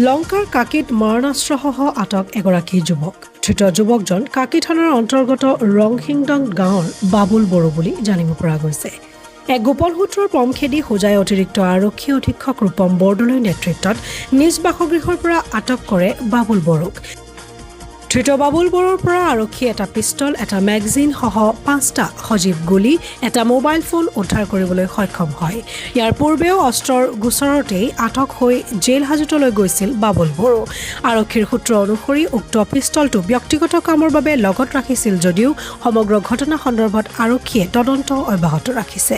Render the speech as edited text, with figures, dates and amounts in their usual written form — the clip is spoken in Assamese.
লংকাৰ কাকিত মাৰণাস্ত্ৰসহ আটক এগৰাকী যুৱক। ধৃত যুৱকজন কাকি থানাৰ অন্তৰ্গত ৰংহিংডং গাঁৱৰ বাবুল বড়ো বুলি জানিব পৰা গৈছে। এক গোপন সূত্ৰৰ পম খেদি হোজাই অতিৰিক্ত আৰক্ষী অধীক্ষক ৰূপম বৰদলৈৰ নেতৃত্বত নিজ বাসগৃহৰ পৰা আটক কৰে বাবুল বড়োক। ধৃত বাবুল বড়োৰ পৰা আৰক্ষীয়ে এটা পিষ্টল, এটা মেগাজিন সহ 5টা সজীৱ গুলী, এটা মোবাইল ফোন উদ্ধাৰ কৰিবলৈ সক্ষম হয়। ইয়াৰ পূৰ্বেও অস্ত্ৰৰ গোচৰতেই আটক হৈ জেল হাজতলৈ গৈছিল বাবুল বড়ো। আৰক্ষীৰ সূত্ৰ অনুসৰি উক্ত পিষ্টলটো ব্যক্তিগত কামৰ বাবে লগত ৰাখিছিল যদিও সমগ্ৰ ঘটনা সন্দৰ্ভত আৰক্ষীয়ে তদন্ত অব্যাহত ৰাখিছে।